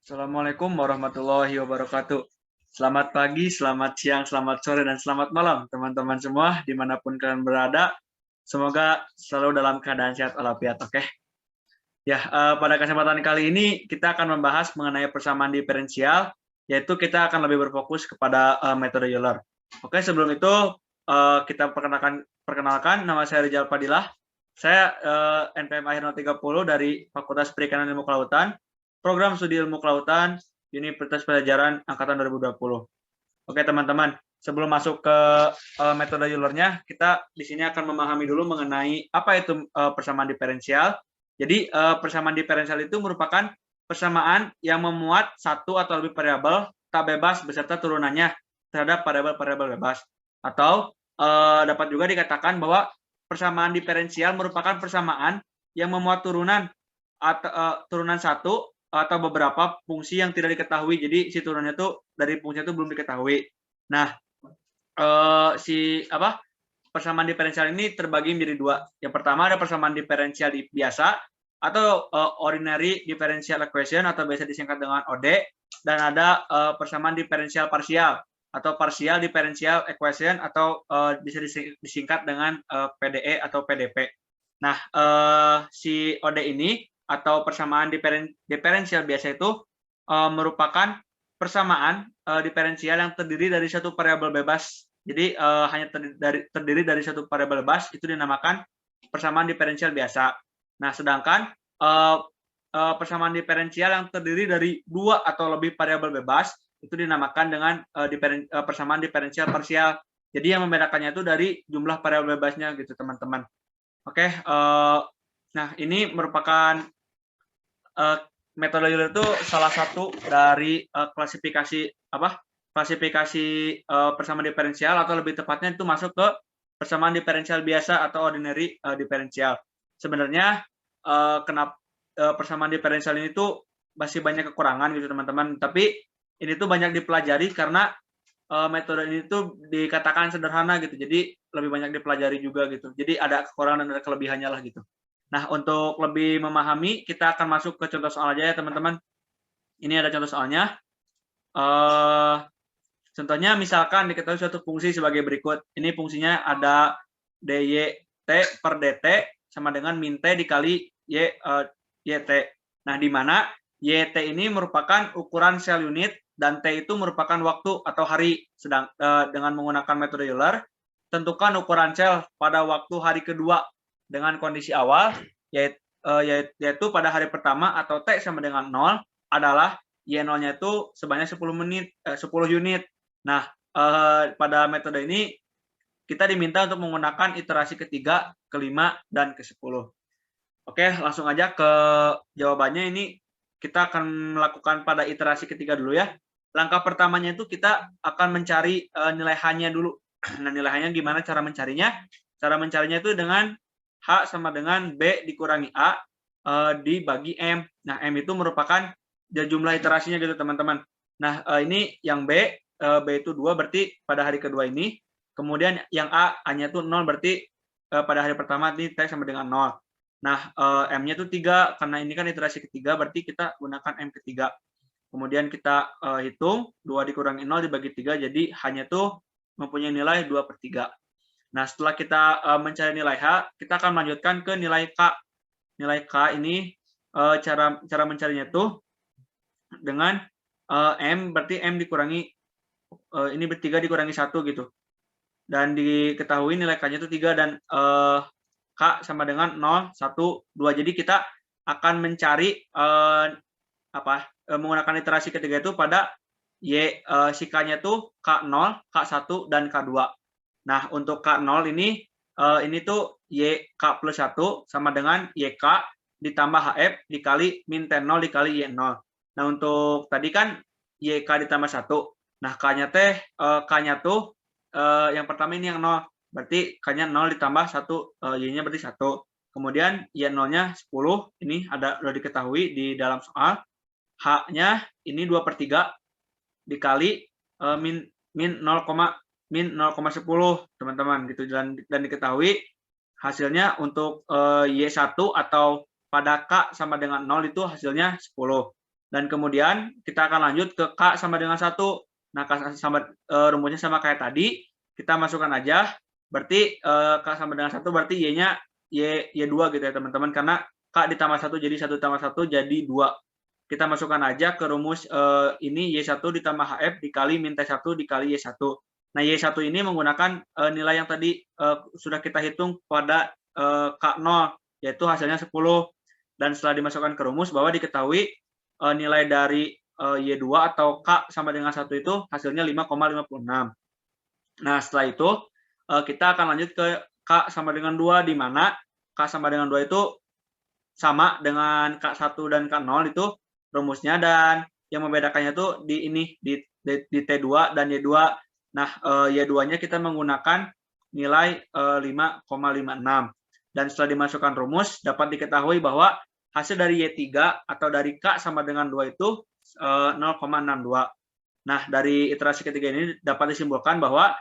Assalamualaikum warahmatullahi wabarakatuh. Selamat pagi, selamat siang, selamat sore, dan selamat malam teman-teman semua dimanapun kalian berada. Semoga selalu dalam keadaan sehat walafiat. Oke. Ya, pada kesempatan kali ini kita akan membahas mengenai persamaan diferensial, yaitu kita akan lebih berfokus kepada metode Euler. Oke, sebelum itu kita perkenalkan nama saya Rizal Fadilah. Saya NPM akhir 030 dari Fakultas Perikanan Ilmu Kelautan, Program Studi Ilmu Kelautan, Universitas Pajajaran Angkatan 2020. Oke, teman-teman, sebelum masuk ke metode Euler-nya, kita di sini akan memahami dulu mengenai apa itu persamaan diferensial. Jadi persamaan diferensial itu merupakan persamaan yang memuat satu atau lebih variabel tak bebas beserta turunannya terhadap variabel-variabel bebas. Atau dapat juga dikatakan bahwa persamaan diferensial merupakan persamaan yang memuat turunan atau turunan satu atau beberapa fungsi yang tidak diketahui. Jadi si turunannya itu dari fungsi itu belum diketahui. Nah, persamaan diferensial ini terbagi menjadi dua. Yang pertama ada persamaan diferensial biasa atau ordinary differential equation atau biasa disingkat dengan OD, dan ada persamaan diferensial parsial atau partial differential equation atau bisa disingkat dengan PDE atau PDP. Nah, si OD ini atau persamaan diferensial biasa itu merupakan persamaan diferensial yang terdiri dari satu variabel bebas. Jadi hanya terdiri dari satu variabel bebas, itu dinamakan persamaan diferensial biasa. Nah, sedangkan persamaan diferensial yang terdiri dari dua atau lebih variabel bebas itu dinamakan dengan persamaan diferensial parsial. Jadi yang membedakannya itu dari jumlah variabel bebasnya gitu, teman-teman. Oke, nah ini merupakan metode Euler itu salah satu dari klasifikasi persamaan diferensial, atau lebih tepatnya itu masuk ke persamaan diferensial biasa atau ordinary diferensial. Sebenarnya kenapa persamaan diferensial ini tuh masih banyak kekurangan gitu, teman-teman. Tapi ini tuh banyak dipelajari karena metode ini tuh dikatakan sederhana gitu. Jadi lebih banyak dipelajari juga gitu. Jadi ada kekurangan dan ada kelebihannya lah gitu. Nah, untuk lebih memahami, kita akan masuk ke contoh soal aja ya, teman-teman. Ini ada contoh soalnya. Contohnya misalkan diketahui suatu fungsi sebagai berikut. Ini fungsinya ada DYT per DT sama dengan min T dikali YT. Nah, di mana YT ini merupakan ukuran sel unit dan T itu merupakan waktu atau hari. Dengan menggunakan metode Euler, tentukan ukuran sel pada waktu hari kedua dengan kondisi awal, yaitu pada hari pertama atau T sama dengan 0 adalah Y0-nya itu sebanyak 10 unit. Nah, pada metode ini kita diminta untuk menggunakan iterasi ketiga, kelima, dan ke-10. Oke, langsung aja ke jawabannya. Ini kita akan melakukan pada iterasi ketiga dulu ya. Langkah pertamanya itu kita akan mencari nilai H-nya dulu. Nah, nilai H-nya gimana cara mencarinya? Cara mencarinya itu dengan H sama dengan B dikurangi A dibagi M. Nah, M itu merupakan jumlah iterasinya gitu, teman-teman. Nah, ini yang B itu 2 berarti pada hari kedua ini. Kemudian yang A-nya itu 0 berarti pada hari pertama ini T sama dengan 0. Nah, M-nya itu 3 karena ini kan iterasi ketiga berarti kita gunakan M ketiga. Kemudian kita hitung 2 dikurangi 0 dibagi 3 jadi H-nya itu mempunyai nilai 2/3. Nah, setelah kita mencari nilai H, kita akan melanjutkan ke nilai K. Nilai K ini cara mencarinya itu dengan M berarti M dikurangi ini 3 dikurangi 1 gitu. Dan diketahui nilai K-nya itu 3 dan K sama dengan 0, 1, 2. Jadi kita akan mencari menggunakan iterasi ketiga itu pada si K-nya itu K0, K1, dan K2. Nah, untuk K0 ini tuh YK plus 1 sama dengan YK ditambah HF dikali min T0 dikali Y0. Nah, untuk tadi kan YK ditambah 1. Nah, K-nya tuh yang pertama ini yang 0. Berarti K-nya 0 ditambah 1, Y-nya berarti 1. Kemudian Y0-nya 10. Ini sudah diketahui di dalam soal. H-nya ini 2/3 dikali min 0,10, teman-teman gitu. Dan diketahui hasilnya untuk Y1 atau pada K sama dengan 0 itu hasilnya 10. Dan kemudian kita akan lanjut ke K sama dengan 1. Nah, rumusnya sama kayak tadi, kita masukkan aja. Berarti K sama dengan 1 berarti Y-nya Y2 gitu ya teman-teman, karena K ditambah 1 jadi 1 tambah 1 jadi 2. Kita masukkan aja ke rumus ini Y1 ditambah HF dikali min T1 dikali Y1. Nah, Y1 ini menggunakan nilai yang tadi sudah kita hitung pada K0, yaitu hasilnya 10. Dan setelah dimasukkan ke rumus, bahwa diketahui nilai dari Y2 atau K sama dengan 1 itu hasilnya 5,56. Nah, setelah itu kita akan lanjut ke K sama dengan 2, di mana K sama dengan 2 itu sama dengan K1 dan K0 itu rumusnya, dan yang membedakannya itu di ini, di T2 dan Y2. Nah, Y2-nya kita menggunakan nilai 5,56. Dan setelah dimasukkan rumus, dapat diketahui bahwa hasil dari Y3 atau dari K sama dengan 2 itu 0,62. Nah, dari iterasi ketiga ini dapat disimpulkan bahwa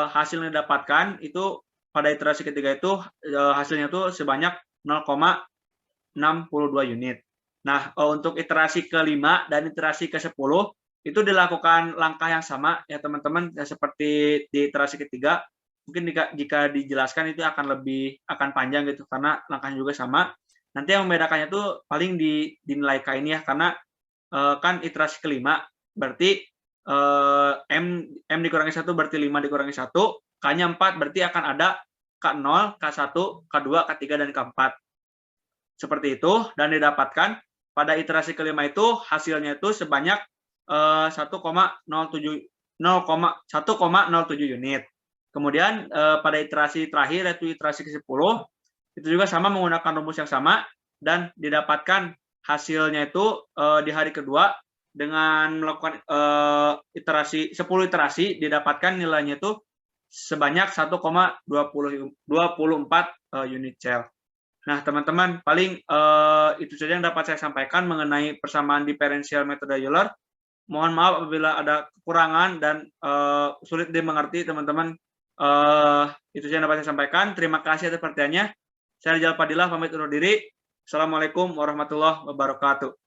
hasil yang didapatkan itu pada iterasi ketiga itu hasilnya itu sebanyak 0,62 unit. Nah, untuk iterasi kelima dan iterasi ke-10 itu dilakukan langkah yang sama ya teman-teman, ya, seperti di iterasi ketiga. Mungkin jika dijelaskan itu akan panjang gitu, karena langkahnya juga sama. Nanti yang membedakannya itu paling di nilai K ini ya, karena kan iterasi kelima berarti M dikurangi 1 berarti 5 dikurangi 1, K-nya 4 berarti akan ada K0, K1, K2, K3, dan K4. Seperti itu, dan didapatkan pada iterasi kelima itu hasilnya itu sebanyak 1,07 unit. Kemudian pada iterasi terakhir yaitu iterasi ke-10 itu juga sama menggunakan rumus yang sama, dan didapatkan hasilnya itu di hari kedua dengan melakukan 10 iterasi didapatkan nilainya itu sebanyak 1,24 unit cell. Nah, teman-teman, paling itu saja yang dapat saya sampaikan mengenai persamaan diferensial metode Euler. Mohon maaf apabila ada kekurangan dan sulit dimengerti, teman-teman. Itu saja yang dapat saya sampaikan. Terima kasih atas perhatiannya. Saya Rizal Fadilah, pamit undur diri. Assalamualaikum warahmatullahi wabarakatuh.